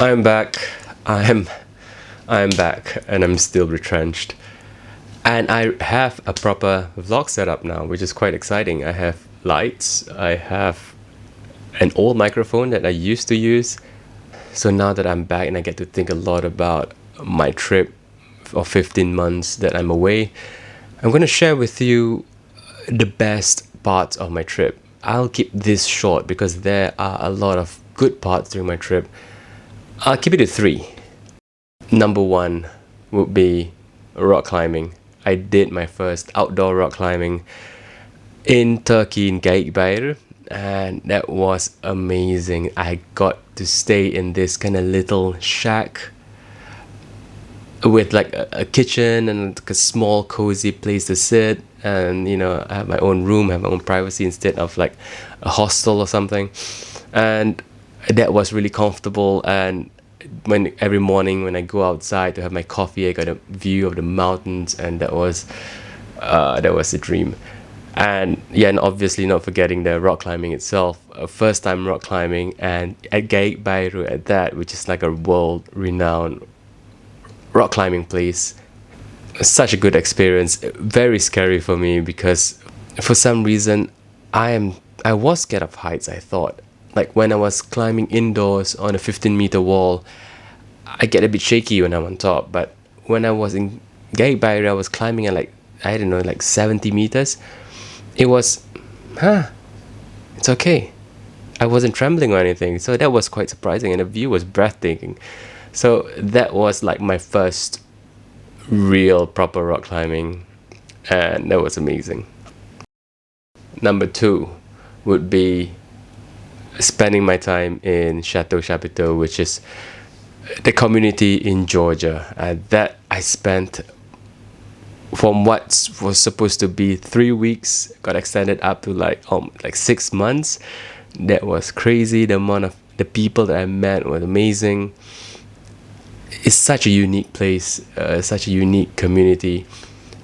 I'm back. I'm I'm back and I'm still retrenched. And I have a proper vlog setup now, which is quite exciting. I have lights, I have an old microphone that I used to use. So now that I'm back and I get to think a lot about my trip of 15 months that I'm away, I'm going to share with you the best parts of my trip. I'll keep this short because there are a lot of good parts during my trip. I'll keep it to three. Number one would be rock climbing. I did my first outdoor rock climbing in Turkey in Geyikbayır, and that was amazing. I got to stay in this kind of little shack with like a kitchen and like a small cozy place to sit, and I have my own room, have my own privacy instead of like a hostel or something. And that was really comfortable. And when every morning when I go outside to have my coffee, I got a view of the mountains, and that was a dream. And yeah, and obviously not forgetting the rock climbing itself. First time rock climbing, and at Geyikbayır at that, which is like a world renowned rock climbing place. Such a good experience. Very scary for me because for some reason I was scared of heights, I thought. Like when I was climbing indoors on a 15-meter wall, I get a bit shaky when I'm on top. But when I was in Geyikbayır, I was climbing at like, I don't know, like 70 meters. It was, it's okay. I wasn't trembling or anything. So that was quite surprising, and the view was breathtaking. So that was like my first real proper rock climbing, and that was amazing. Number two would be spending my time in Chateau Chapiteau, which is the community in Georgia. And that I spent from what was supposed to be 3 weeks, got extended up to like 6 months. That was crazy. The amount of the people that I met was amazing. It's such a unique place, such a unique community,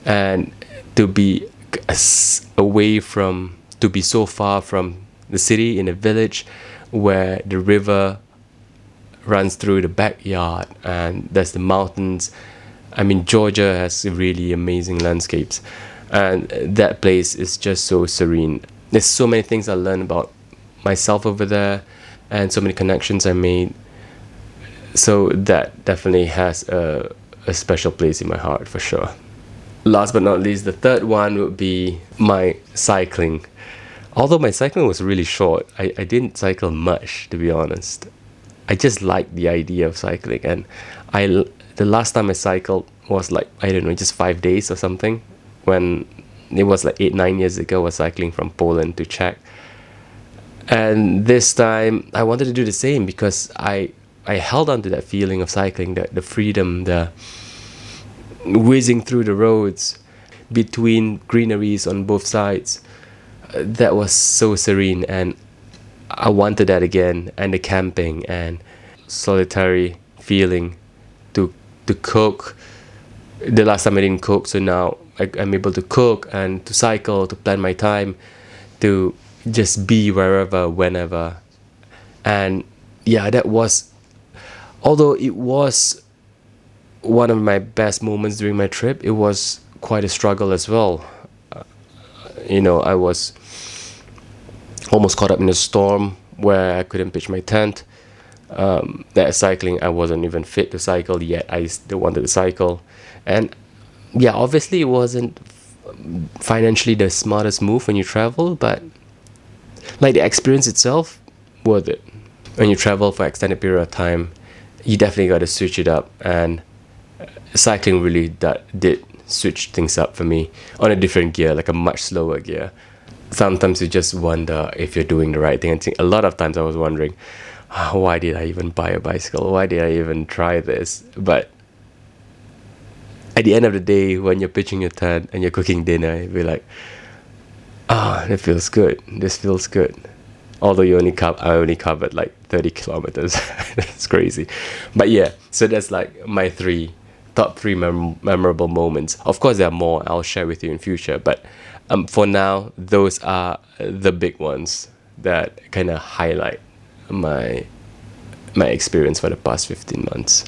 and to be to be so far from the city in a village where the river runs through the backyard and there's the mountains. I mean, Georgia has really amazing landscapes, and that place is just so serene. There's so many things I learned about myself over there, and so many connections I made. So that definitely has a special place in my heart for sure. Last but not least, the third one would be my cycling. Although my cycling was really short, I didn't cycle much, to be honest. I just liked the idea of cycling, and the last time I cycled was like, I don't know, just 5 days or something, when it was like 8-9 years ago. I was cycling from Poland to Czech, and this time I wanted to do the same because I held on to that feeling of cycling, the freedom, the whizzing through the roads between greeneries on both sides. That was so serene, and I wanted that again. And the camping and solitary feeling to cook. The last time I didn't cook, so now I'm able to cook and to cycle, to plan my time, to just be wherever, whenever. And yeah, that was, although it was one of my best moments during my trip, it was quite a struggle as well. I was almost caught up in a storm where I couldn't pitch my tent. That cycling, I wasn't even fit to cycle yet. I still wanted to cycle. And yeah, obviously it wasn't financially the smartest move when you travel, but like the experience itself, worth it. When you travel for extended period of time, you definitely got to switch it up, and cycling really did switch things up for me on a different gear, like a much slower gear. Sometimes you just wonder if you're doing the right thing. And a lot of times I was wondering, why did I even buy a bicycle? Why did I even try this? But at the end of the day, when you're pitching your tent and you're cooking dinner, you'll be like, it feels good. This feels good. Although I only covered like 30 kilometers. That's crazy. But yeah, so that's like my top three memorable moments. Of course, there are more I'll share with you in future, but for now, those are the big ones that kind of highlight my my experience for the past 15 months.